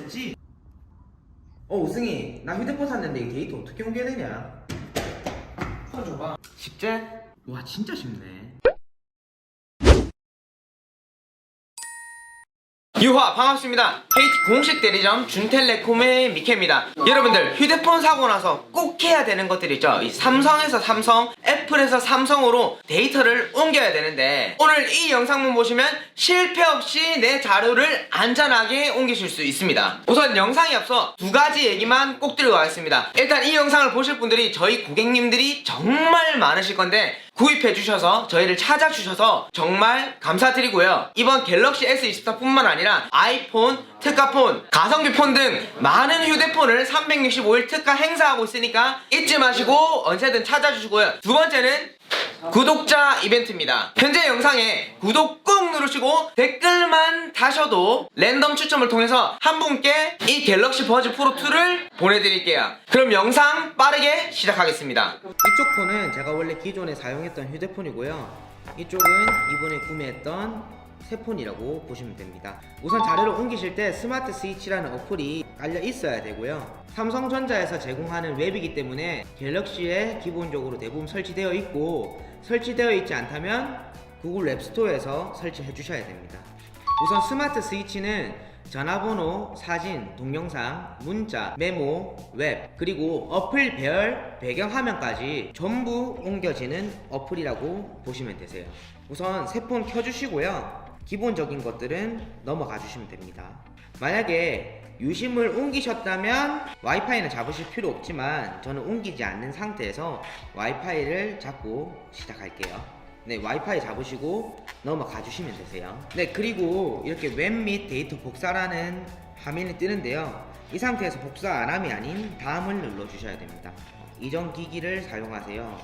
됐지? 우승이, 나 휴대폰 샀는데 이 데이터 어떻게 옮겨야 되냐? 폰 줘봐. 쉽지? 와, 진짜 쉽네. 유화 반갑습니다. KT 공식 대리점 준텔레콤의 미케입니다. 여러분들 휴대폰 사고 나서 꼭 해야 되는 것들 있죠. 이 삼성에서 삼성, 애플에서 삼성으로 데이터를 옮겨야 되는데 오늘 이 영상만 보시면 실패 없이 내 자료를 안전하게 옮기실 수 있습니다. 우선 영상에 앞서 두 가지 얘기만 꼭 드리고 가겠습니다. 일단 이 영상을 보실 분들이 저희 고객님들이 정말 많으실 건데 구입해 주셔서 저희를 찾아주셔서 정말 감사드리고요. 이번 갤럭시 S24 뿐만 아니라 아이폰, 특가폰, 가성비 폰 등 많은 휴대폰을 365일 특가 행사하고 있으니까 잊지 마시고 언제든 찾아주시고요. 두 번째는 구독자 이벤트입니다. 현재 영상에 구독 꾹 누르시고 댓글만 다셔도 랜덤 추첨을 통해서 한 분께 이 갤럭시 버즈 프로 2를 보내드릴게요. 그럼 영상 빠르게 시작하겠습니다. 이쪽 폰은 제가 원래 기존에 사용했던 휴대폰이고요. 이쪽은 이번에 구매했던 새 폰이라고 보시면 됩니다. 우선 자료를 옮기실 때 스마트 스위치라는 어플이 깔려 있어야 되고요. 삼성전자에서 제공하는 웹이기 때문에 갤럭시에 기본적으로 대부분 설치되어 있고, 설치되어 있지 않다면 구글 앱스토어에서 설치해 주셔야 됩니다. 우선 스마트 스위치는 전화번호, 사진, 동영상, 문자, 메모, 웹, 그리고 어플별 배경화면까지 전부 옮겨지는 어플이라고 보시면 되세요. 우선 새 폰 켜주시고요. 기본적인 것들은 넘어가 주시면 됩니다. 만약에 유심을 옮기셨다면 와이파이는 잡으실 필요 없지만 저는 옮기지 않는 상태에서 와이파이를 잡고 시작할게요. 네, 와이파이 잡으시고 넘어가 주시면 되세요. 네, 그리고 이렇게 웹 및 데이터 복사라는 화면이 뜨는데요. 이 상태에서 복사 안함이 아닌 다음을 눌러 주셔야 됩니다. 이전 기기를 사용하세요.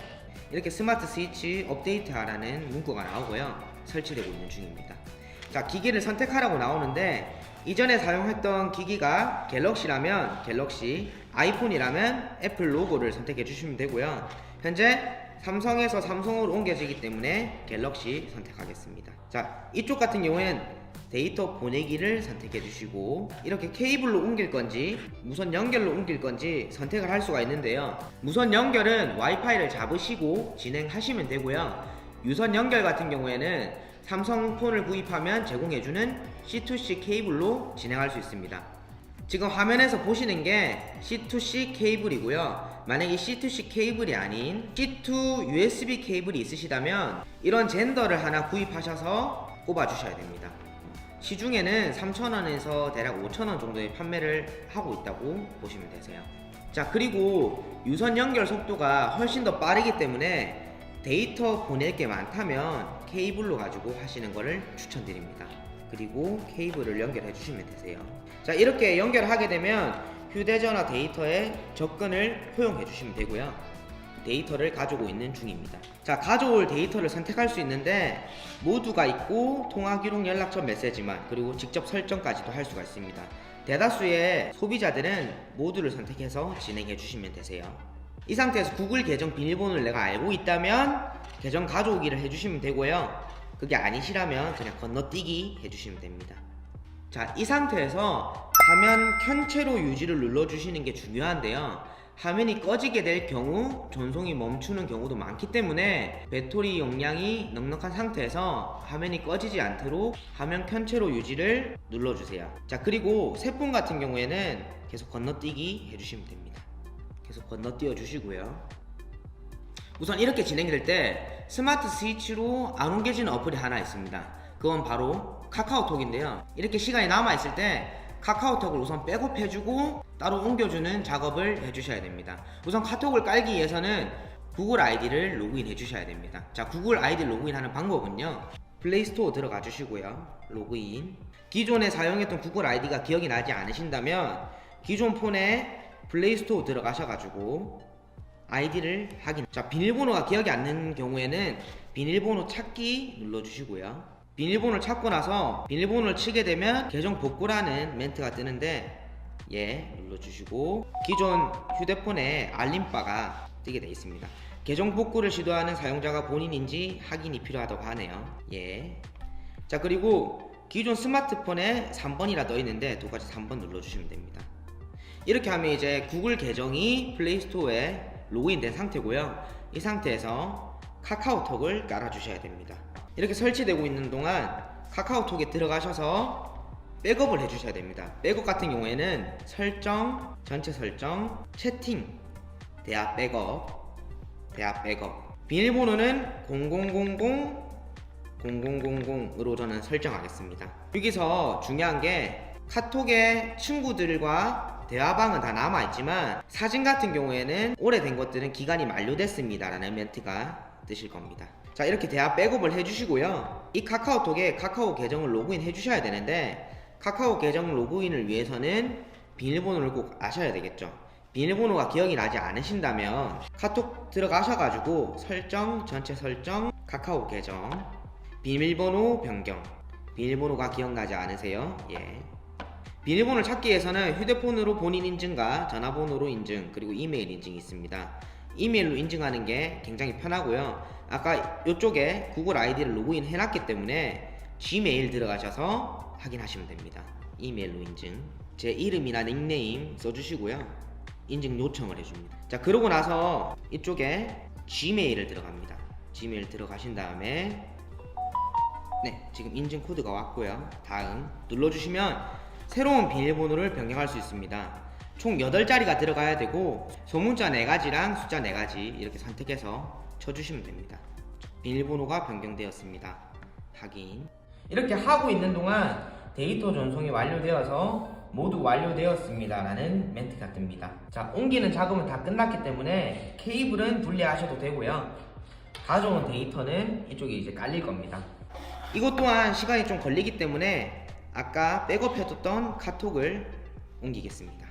이렇게 스마트 스위치 업데이트하라는 문구가 나오고요. 설치되고 있는 중입니다. 자, 기기를 선택하라고 나오는데 이전에 사용했던 기기가 갤럭시라면 갤럭시, 아이폰이라면 애플 로고를 선택해 주시면 되고요. 현재 삼성에서 삼성으로 옮겨지기 때문에 갤럭시 선택하겠습니다. 자, 이쪽 같은 경우에는 데이터 보내기를 선택해 주시고 이렇게 케이블로 옮길 건지 무선 연결로 옮길 건지 선택을 할 수가 있는데요. 무선 연결은 와이파이를 잡으시고 진행하시면 되고요. 유선 연결 같은 경우에는 삼성폰을 구입하면 제공해주는 C2C 케이블로 진행할 수 있습니다. 지금 화면에서 보시는 게 C2C 케이블이고요. 만약에 C2C 케이블이 아닌 C2 USB 케이블이 있으시다면 이런 젠더를 하나 구입하셔서 꼽아 주셔야 됩니다. 시중에는 3,000원에서 대략 5,000원 정도의 판매를 하고 있다고 보시면 되세요. 자, 그리고 유선 연결 속도가 훨씬 더 빠르기 때문에 데이터 보낼 게 많다면 케이블로 가지고 하시는 것을 추천드립니다. 그리고 케이블을 연결해 주시면 되세요. 자, 이렇게 연결하게 되면 휴대전화 데이터에 접근을 허용해 주시면 되고요. 데이터를 가지고 있는 중입니다. 자, 가져올 데이터를 선택할 수 있는데 모두가 있고 통화 기록, 연락처, 메시지만, 그리고 직접 설정까지도 할 수가 있습니다. 대다수의 소비자들은 모두를 선택해서 진행해 주시면 되세요. 이 상태에서 구글 계정 비밀번호를 내가 알고 있다면 계정 가져오기를 해주시면 되고요. 그게 아니시라면 그냥 건너뛰기 해주시면 됩니다. 자, 이 상태에서 화면 켠채로 유지를 눌러주시는 게 중요한데요. 화면이 꺼지게 될 경우 전송이 멈추는 경우도 많기 때문에 배터리 용량이 넉넉한 상태에서 화면이 꺼지지 않도록 화면 켠채로 유지를 눌러주세요. 자, 그리고 새 폰 같은 경우에는 계속 건너뛰기 해주시면 됩니다. 계속 건너뛰어 주시고요. 우선 이렇게 진행될 때 스마트 스위치로 안 옮겨지는 어플이 하나 있습니다. 그건 바로 카카오톡인데요. 이렇게 시간이 남아있을 때 카카오톡을 우선 백업 해주고 따로 옮겨주는 작업을 해주셔야 됩니다. 우선 카톡을 깔기 위해서는 구글 아이디를 로그인 해주셔야 됩니다. 자, 구글 아이디 로그인하는 방법은요, 플레이스토어 들어가 주시고요. 로그인. 기존에 사용했던 구글 아이디가 기억이 나지 않으신다면 기존 폰에 플레이스토어 들어가셔가지고 아이디를 확인. 자, 비밀번호가 기억이 안 나는 경우에는 비밀번호 찾기 눌러주시고요. 비밀번호를 찾고 나서 비밀번호를 치게 되면 계정 복구라는 멘트가 뜨는데 눌러주시고 기존 휴대폰에 알림바가 뜨게 되어 있습니다. 계정 복구를 시도하는 사용자가 본인인지 확인이 필요하다고 하네요. 자, 그리고 기존 스마트폰에 3번이라 떠 있는데 똑같이 3번 눌러주시면 됩니다. 이렇게 하면 이제 구글 계정이 플레이스토어에 로그인된 상태고요. 이 상태에서 카카오톡을 깔아주셔야 됩니다. 이렇게 설치되고 있는 동안 카카오톡에 들어가셔서 백업을 해주셔야 됩니다. 백업 같은 경우에는 설정, 전체 설정, 채팅, 대화 백업, 비밀번호는 0000으로 저는 설정하겠습니다. 여기서 중요한 게 카톡에 친구들과 대화방은 다 남아있지만 사진 같은 경우에는 오래된 것들은 기간이 만료됐습니다 라는 멘트가 뜨실 겁니다. 자, 이렇게 대화 백업을 해주시고요. 이 카카오톡에 카카오 계정을 로그인 해주셔야 되는데 카카오 계정 로그인을 위해서는 비밀번호를 꼭 아셔야 되겠죠. 비밀번호가 기억이 나지 않으신다면 카톡 들어가셔가지고 설정, 전체 설정, 카카오 계정, 비밀번호 변경, 비밀번호가 기억나지 않으세요? 예. 비밀번호를 찾기 위해서는 휴대폰으로 본인 인증과 전화번호로 인증, 그리고 이메일 인증이 있습니다. 이메일로 인증하는 게 굉장히 편하고요. 아까 이쪽에 구글 아이디를 로그인 해놨기 때문에 지메일 들어가셔서 확인하시면 됩니다. 이메일로 인증, 제 이름이나 닉네임 써주시고요. 인증 요청을 해줍니다. 자, 그러고 나서 이쪽에 지메일을 들어갑니다. 지메일 들어가신 다음에 네, 지금 인증 코드가 왔고요. 다음 눌러주시면 새로운 비밀번호를 변경할 수 있습니다. 총 8자리가 들어가야 되고 소문자 4가지랑 숫자 4가지 이렇게 선택해서 쳐주시면 됩니다. 비밀번호가 변경되었습니다. 확인. 이렇게 하고 있는 동안 데이터 전송이 완료되어서 모두 완료되었습니다 라는 멘트가 뜹니다. 자, 옮기는 작업은 다 끝났기 때문에 케이블은 분리하셔도 되고요. 가져온 데이터는 이쪽에 이제 깔릴 겁니다. 이것 또한 시간이 좀 걸리기 때문에 아까 백업해뒀던 카톡을 옮기겠습니다.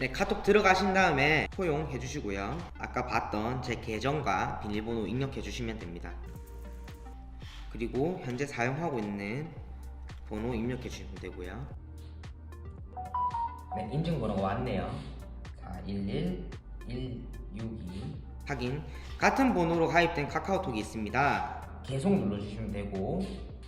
네, 카톡 들어가신 다음에 포용해 주시고요. 아까 봤던 제 계정과 비밀번호 입력해 주시면 됩니다. 그리고 현재 사용하고 있는 번호 입력해 주시면 되고요. 네, 인증번호가 왔네요. 411162 확인. 같은 번호로 가입된 카카오톡이 있습니다. 계속 눌러주시면 되고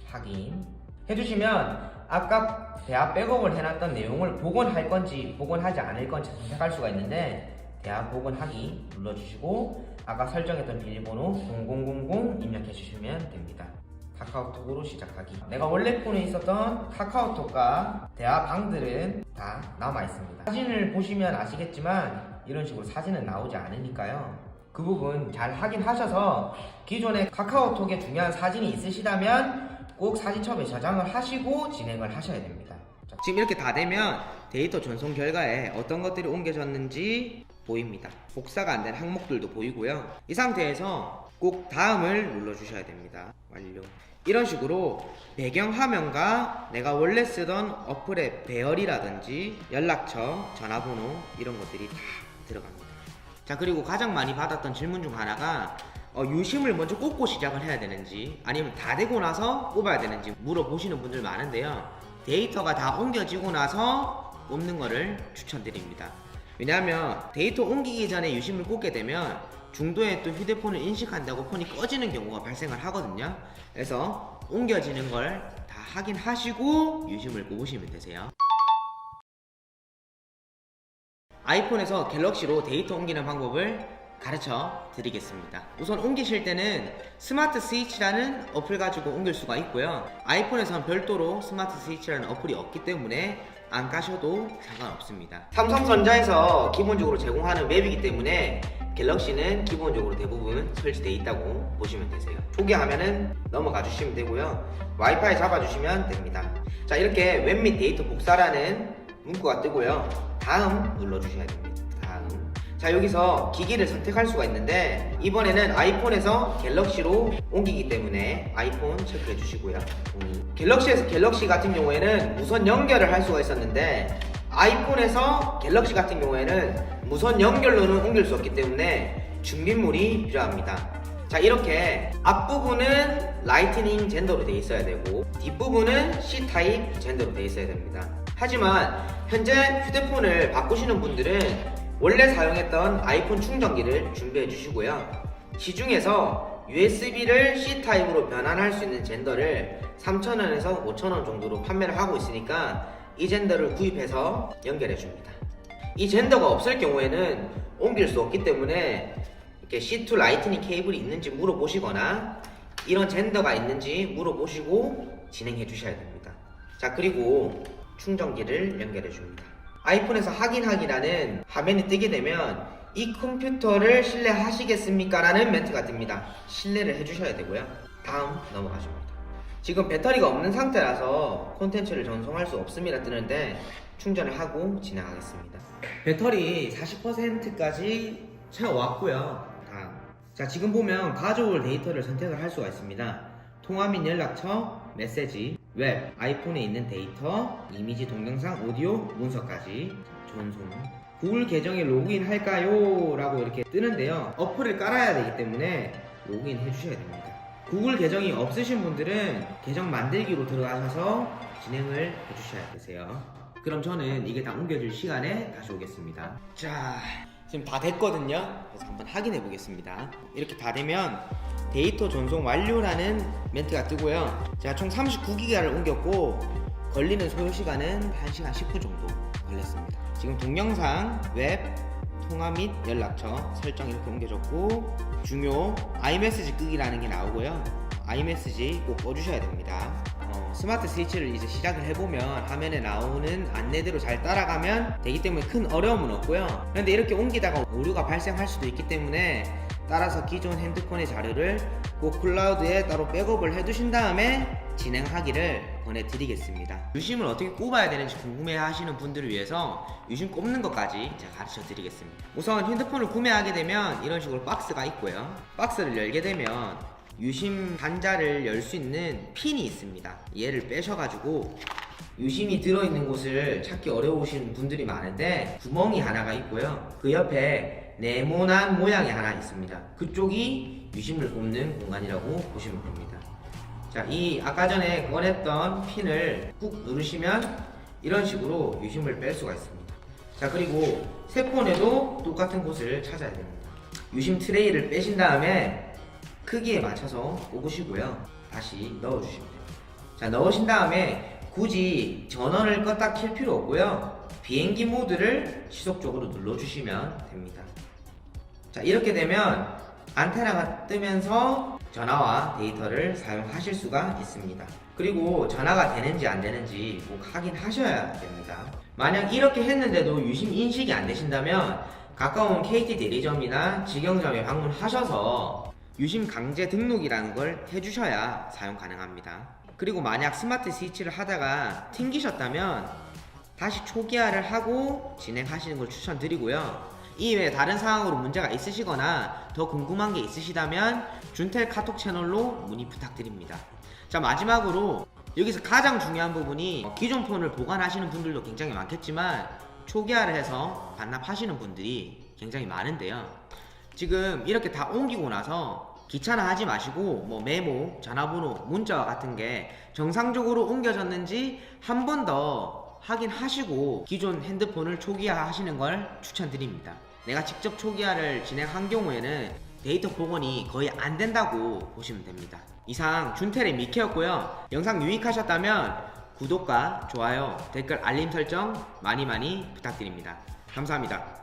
확인 해주시면 아까 대화 백업을 해놨던 내용을 복원할 건지 복원하지 않을 건지 선택할 수가 있는데 대화 복원하기 눌러주시고 아까 설정했던 비밀번호 0000 입력해 주시면 됩니다. 카카오톡으로 시작하기. 내가 원래 폰에 있었던 카카오톡과 대화방들은 다 남아있습니다. 사진을 보시면 아시겠지만 이런 식으로 사진은 나오지 않으니까요. 그 부분 잘 확인하셔서 기존에 카카오톡에 중요한 사진이 있으시다면 꼭 사진첩에 저장을 하시고 진행을 하셔야 됩니다. 지금 이렇게 다 되면 데이터 전송 결과에 어떤 것들이 옮겨졌는지 보입니다. 복사가 안 된 항목들도 보이고요. 이 상태에서 꼭 다음을 눌러주셔야 됩니다. 완료. 이런 식으로 배경화면과 내가 원래 쓰던 어플의 배열이라든지 연락처, 전화번호 이런 것들이 다 들어갑니다. 자, 그리고 가장 많이 받았던 질문 중 하나가 유심을 먼저 꽂고 시작을 해야 되는지 아니면 다 되고 나서 꼽아야 되는지 물어보시는 분들 많은데요. 데이터가 다 옮겨지고 나서 꼽는 거를 추천드립니다. 왜냐하면 데이터 옮기기 전에 유심을 꽂게 되면 중도에 또 휴대폰을 인식한다고 폰이 꺼지는 경우가 발생을 하거든요. 그래서 옮겨지는 걸 다 확인하시고 유심을 꼽으시면 되세요. 아이폰에서 갤럭시로 데이터 옮기는 방법을 가르쳐 드리겠습니다. 우선 옮기실 때는 스마트 스위치라는 어플 가지고 옮길 수가 있고요. 아이폰에서는 별도로 스마트 스위치라는 어플이 없기 때문에 안 가셔도 상관없습니다. 삼성전자에서 기본적으로 제공하는 웹이기 때문에 갤럭시는 기본적으로 대부분 설치되어 있다고 보시면 되세요. 초기 화면은 넘어가 주시면 되고요. 와이파이 잡아주시면 됩니다. 자, 이렇게 웹 및 데이터 복사라는 문구가 뜨고요. 다음 눌러주셔야 됩니다. 다음. 자, 여기서 기기를 선택할 수가 있는데 이번에는 아이폰에서 갤럭시로 옮기기 때문에 아이폰 체크해 주시고요. 갤럭시에서 갤럭시 같은 경우에는 무선 연결을 할 수가 있었는데 아이폰에서 갤럭시 같은 경우에는 무선 연결로는 옮길 수 없기 때문에 준비물이 필요합니다. 자, 이렇게 앞부분은 라이트닝 젠더로 되어 있어야 되고 뒷부분은 C타입 젠더로 되어 있어야 됩니다. 하지만 현재 휴대폰을 바꾸시는 분들은 원래 사용했던 아이폰 충전기를 준비해 주시고요. 시중에서 USB를 C타입으로 변환할 수 있는 젠더를 3,000원에서 5,000원 정도로 판매를 하고 있으니까 이 젠더를 구입해서 연결해 줍니다. 이 젠더가 없을 경우에는 옮길 수 없기 때문에 이렇게 C2 라이트닝 케이블이 있는지 물어보시거나 이런 젠더가 있는지 물어보시고 진행해 주셔야 됩니다. 자, 그리고 충전기를 연결해 줍니다. 아이폰에서 확인하기라는 화면이 뜨게 되면 이 컴퓨터를 신뢰하시겠습니까? 라는 멘트가 뜹니다. 신뢰를 해주셔야 되고요. 다음 넘어가십니다. 지금 배터리가 없는 상태라서 콘텐츠를 전송할 수 없습니다 뜨는데 충전을 하고 진행하겠습니다. 배터리 40%까지 채워왔고요. 다음. 자, 지금 보면 가져올 데이터를 선택을 할 수가 있습니다. 통화 및 연락처, 메시지, 웹, 아이폰에 있는 데이터, 이미지, 동영상, 오디오, 문서까지 전송. 구글 계정에 로그인 할까요? 라고 이렇게 뜨는데요. 어플을 깔아야 되기 때문에 로그인 해주셔야 됩니다. 구글 계정이 없으신 분들은 계정 만들기로 들어가셔서 진행을 해주셔야 되세요. 그럼 저는 이게 다 옮겨질 시간에 다시 오겠습니다. 자, 지금 다 됐거든요. 그래서 한번 확인해 보겠습니다. 이렇게 다 되면 데이터 전송 완료라는 멘트가 뜨고요. 제가 총 39기가를 옮겼고 걸리는 소요 시간은 1시간 10분 정도 걸렸습니다. 지금 동영상, 웹, 통화 및 연락처 설정 이렇게 옮겨졌고 중요 아이메시지 끄기라는 게 나오고요. 아이메시지 꼭 꺼주셔야 됩니다. 스마트 스위치를 이제 시작을 해보면 화면에 나오는 안내대로 잘 따라가면 되기 때문에 큰 어려움은 없고요. 그런데 이렇게 옮기다가 오류가 발생할 수도 있기 때문에 따라서 기존 핸드폰의 자료를 꼭 클라우드에 따로 백업을 해두신 다음에 진행하기를 권해드리겠습니다. 유심을 어떻게 꼽아야 되는지 궁금해 하시는 분들을 위해서 유심 꼽는 것까지 제가 가르쳐 드리겠습니다. 우선 핸드폰을 구매하게 되면 이런 식으로 박스가 있고요. 박스를 열게 되면 유심 단자를 열 수 있는 핀이 있습니다. 얘를 빼셔가지고 유심이 들어있는 곳을 찾기 어려우신 분들이 많은데 구멍이 하나가 있고요. 그 옆에 네모난 모양이 하나 있습니다. 그쪽이 유심을 꼽는 공간이라고 보시면 됩니다. 자, 이 아까 전에 꺼냈던 핀을 꾹 누르시면 이런 식으로 유심을 뺄 수가 있습니다. 자, 그리고 새 폰에도 똑같은 곳을 찾아야 됩니다. 유심 트레이를 빼신 다음에 크기에 맞춰서 꼽으시고요. 다시 넣어주시면 됩니다. 자, 넣으신 다음에 굳이 전원을 껐다 킬 필요 없고요. 비행기 모드를 지속적으로 눌러주시면 됩니다. 자, 이렇게 되면 안테나가 뜨면서 전화와 데이터를 사용하실 수가 있습니다. 그리고 전화가 되는지 안 되는지 꼭 확인하셔야 됩니다. 만약 이렇게 했는데도 유심 인식이 안 되신다면 가까운 KT 대리점이나 직영점에 방문하셔서 유심 강제 등록이라는 걸 해주셔야 사용 가능합니다. 그리고 만약 스마트 스위치를 하다가 튕기셨다면 다시 초기화를 하고 진행하시는 걸 추천드리고요. 이외에 다른 상황으로 문제가 있으시거나 더 궁금한 게 있으시다면 준텔 카톡 채널로 문의 부탁드립니다. 자, 마지막으로 여기서 가장 중요한 부분이 기존 폰을 보관하시는 분들도 굉장히 많겠지만 초기화를 해서 반납하시는 분들이 굉장히 많은데요. 지금 이렇게 다 옮기고 나서 귀찮아 하지 마시고 뭐 메모, 전화번호, 문자 같은 게 정상적으로 옮겨졌는지 한 번 더 확인하시고 기존 핸드폰을 초기화 하시는 걸 추천드립니다. 내가 직접 초기화를 진행한 경우에는 데이터 복원이 거의 안 된다고 보시면 됩니다. 이상 준텔의 미케였고요. 영상 유익하셨다면 구독과 좋아요, 댓글, 알림 설정 많이 부탁드립니다. 감사합니다.